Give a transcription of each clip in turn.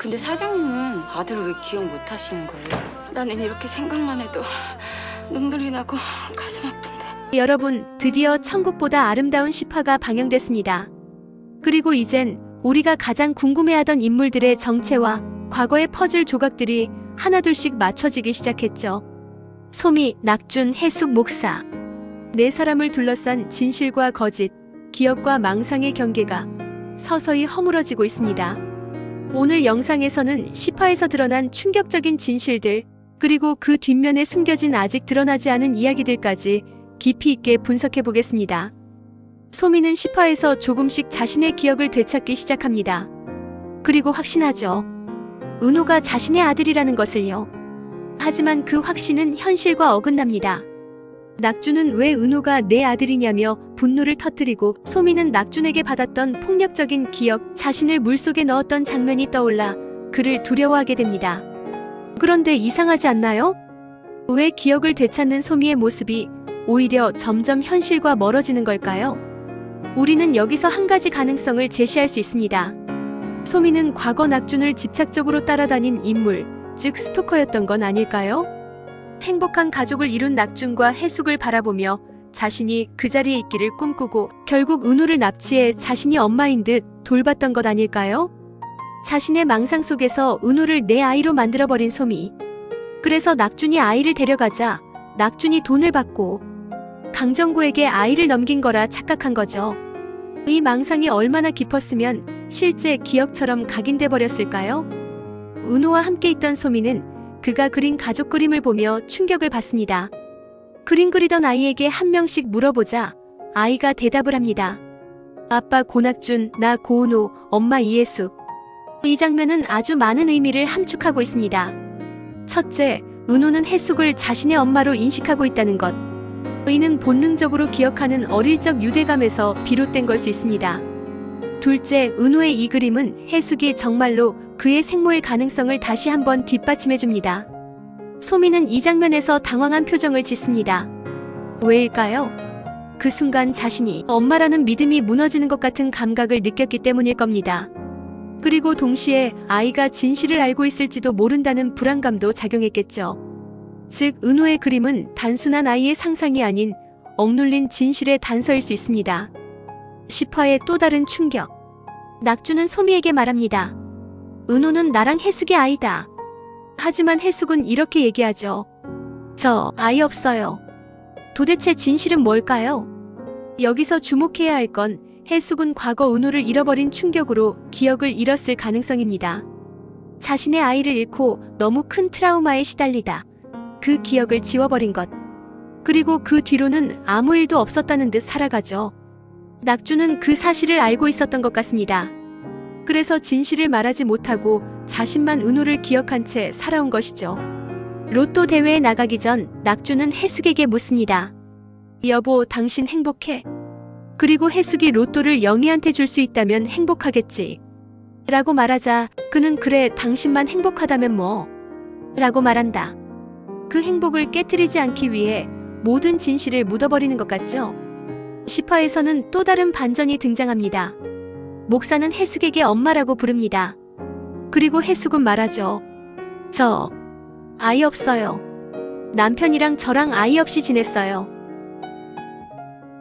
근데 사장님은 아들을 왜 기억 못 하시는 거예요? 나는 이렇게 생각만 해도 눈물이 나고 가슴 아픈데. 여러분, 드디어 천국보다 아름다운 10화가 방영됐습니다. 그리고 이젠 우리가 가장 궁금해하던 인물들의 정체와 과거의 퍼즐 조각들이 하나둘씩 맞춰지기 시작했죠. 소미, 낙준, 해숙, 목사. 네 사람을 둘러싼 진실과 거짓, 기억과 망상의 경계가 서서히 허물어지고 있습니다. 오늘 영상에서는 10화에서 드러난 충격적인 진실들, 그리고 그 뒷면에 숨겨진 아직 드러나지 않은 이야기들까지 깊이 있게 분석해 보겠습니다. 소미는 10화에서 조금씩 자신의 기억을 되찾기 시작합니다. 그리고 확신하죠. 은호가 자신의 아들이라는 것을요. 하지만 그 확신은 현실과 어긋납니다. 낙준은 왜 은호가 내 아들이냐며 분노를 터뜨리고, 소미는 낙준에게 받았던 폭력적인 기억, 자신을 물속에 넣었던 장면이 떠올라 그를 두려워하게 됩니다. 그런데 이상하지 않나요? 왜 기억을 되찾는 소미의 모습이 오히려 점점 현실과 멀어지는 걸까요? 우리는 여기서 한 가지 가능성을 제시할 수 있습니다. 소미는 과거 낙준을 집착적으로 따라다닌 인물, 즉 스토커였던 건 아닐까요? 행복한 가족을 이룬 낙준과 해숙을 바라보며 자신이 그 자리에 있기를 꿈꾸고, 결국 은호를 납치해 자신이 엄마인 듯 돌봤던 것 아닐까요? 자신의 망상 속에서 은호를 내 아이로 만들어버린 소미. 그래서 낙준이 아이를 데려가자 낙준이 돈을 받고 강정구에게 아이를 넘긴 거라 착각한 거죠. 이 망상이 얼마나 깊었으면 실제 기억처럼 각인돼 버렸을까요? 은호와 함께 있던 소미는 그가 그린 가족 그림을 보며 충격을 받습니다. 그림 그리던 아이에게 한 명씩 물어보자 아이가 대답을 합니다. 아빠 고낙준, 나 고은호, 엄마 이예숙. 이 장면은 아주 많은 의미를 함축하고 있습니다. 첫째, 은호는 해숙을 자신의 엄마로 인식하고 있다는 것. 이는 본능적으로 기억하는 어릴 적 유대감에서 비롯된 걸 수 있습니다. 둘째, 은호의 이 그림은 해숙이 정말로 그의 생모일 가능성을 다시 한번 뒷받침해줍니다. 소미는 이 장면에서 당황한 표정을 짓습니다. 왜일까요? 그 순간 자신이 엄마라는 믿음이 무너지는 것 같은 감각을 느꼈기 때문일 겁니다. 그리고 동시에 아이가 진실을 알고 있을지도 모른다는 불안감도 작용했겠죠. 즉, 은호의 그림은 단순한 아이의 상상이 아닌 억눌린 진실의 단서일 수 있습니다. 10화의 또 다른 충격. 낙준은 소미에게 말합니다. 은호는 나랑 해숙의 아이다. 하지만 해숙은 이렇게 얘기하죠. 저 아이 없어요. 도대체 진실은 뭘까요? 여기서 주목해야 할 건 해숙은 과거 은호를 잃어버린 충격으로 기억을 잃었을 가능성입니다. 자신의 아이를 잃고 너무 큰 트라우마에 시달리다 그 기억을 지워버린 것. 그리고 그 뒤로는 아무 일도 없었다는 듯 살아가죠. 낙준은 그 사실을 알고 있었던 것 같습니다. 그래서 진실을 말하지 못하고 자신만 은호를 기억한 채 살아온 것이죠. 로또 대회에 나가기 전 낙준은 해숙에게 묻습니다. 여보, 당신 행복해? 그리고 해숙이 로또를 영희한테 줄 수 있다면 행복하겠지. 라고 말하자 그는 그래, 당신만 행복하다면 뭐? 라고 말한다. 그 행복을 깨트리지 않기 위해 모든 진실을 묻어버리는 것 같죠? 10화에서는 또 다른 반전이 등장합니다. 목사는 해숙에게 엄마라고 부릅니다. 그리고 해숙은 말하죠. 저 아이 없어요. 남편이랑 저랑 아이 없이 지냈어요.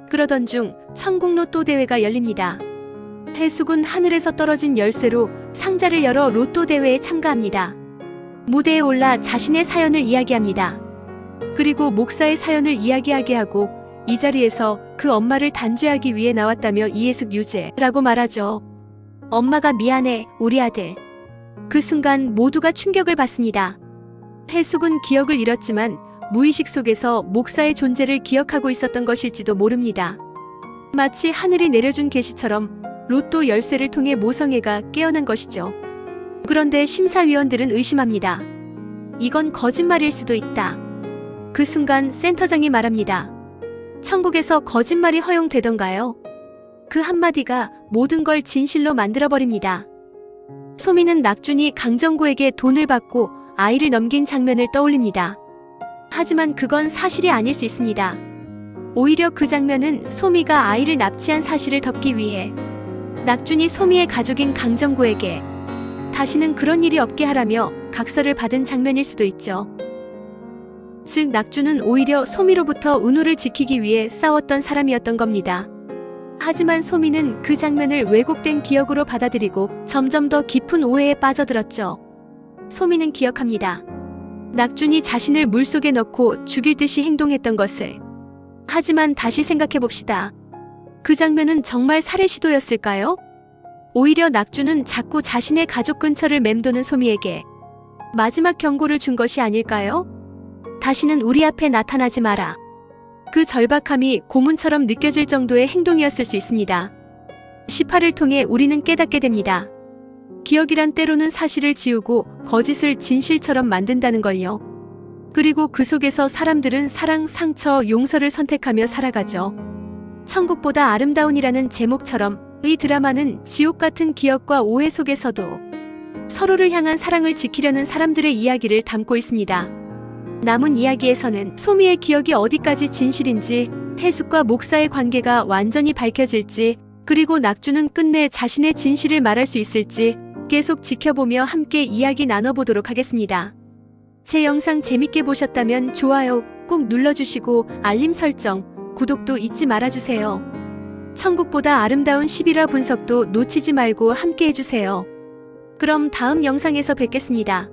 그러던 중 천국 로또 대회가 열립니다. 해숙은 하늘에서 떨어진 열쇠로 상자를 열어 로또 대회에 참가합니다. 무대에 올라 자신의 사연을 이야기합니다. 그리고 목사의 사연을 이야기하게 하고 이 자리에서 그 엄마를 단죄하기 위해 나왔다며 이해숙 유죄라고 말하죠. 엄마가 미안해, 우리 아들. 그 순간 모두가 충격을 받습니다. 해숙은 기억을 잃었지만 무의식 속에서 목사의 존재를 기억하고 있었던 것일지도 모릅니다. 마치 하늘이 내려준 계시처럼 로또 열쇠를 통해 모성애가 깨어난 것이죠. 그런데 심사위원들은 의심합니다. 이건 거짓말일 수도 있다. 그 순간 센터장이 말합니다. 천국에서 거짓말이 허용되던가요? 그 한마디가 모든 걸 진실로 만들어버립니다. 소미는 낙준이 강정구에게 돈을 받고 아이를 넘긴 장면을 떠올립니다. 하지만 그건 사실이 아닐 수 있습니다. 오히려 그 장면은 소미가 아이를 납치한 사실을 덮기 위해 낙준이 소미의 가족인 강정구에게 다시는 그런 일이 없게 하라며 각서를 받은 장면일 수도 있죠. 즉 낙주는 오히려 소미로부터 은우를 지키기 위해 싸웠던 사람이었던 겁니다. 하지만 소미는 그 장면을 왜곡된 기억으로 받아들이고 점점 더 깊은 오해에 빠져들었죠. 소미는 기억합니다. 낙준이 자신을 물속에 넣고 죽일 듯이 행동했던 것을. 하지만 다시 생각해봅시다. 그 장면은 정말 살해 시도였을까요? 오히려 낙준은 자꾸 자신의 가족 근처를 맴도는 소미에게 마지막 경고를 준 것이 아닐까요? 다시는 우리 앞에 나타나지 마라. 그 절박함이 고문처럼 느껴질 정도의 행동이었을 수 있습니다. 18을 통해 우리는 깨닫게 됩니다. 기억이란 때로는 사실을 지우고 거짓을 진실처럼 만든다는 걸요. 그리고 그 속에서 사람들은 사랑, 상처, 용서를 선택하며 살아가죠. 천국보다 아름다운이라는 제목처럼 이 드라마는 지옥 같은 기억과 오해 속에서도 서로를 향한 사랑을 지키려는 사람들의 이야기를 담고 있습니다. 남은 이야기에서는 소미의 기억이 어디까지 진실인지, 해숙과 목사의 관계가 완전히 밝혀질지, 그리고 낙주는 끝내 자신의 진실을 말할 수 있을지 계속 지켜보며 함께 이야기 나눠보도록 하겠습니다. 제 영상 재밌게 보셨다면 좋아요 꾹 눌러주시고 알림 설정, 구독도 잊지 말아주세요. 천국보다 아름다운 11화 분석도 놓치지 말고 함께 해주세요. 그럼 다음 영상에서 뵙겠습니다.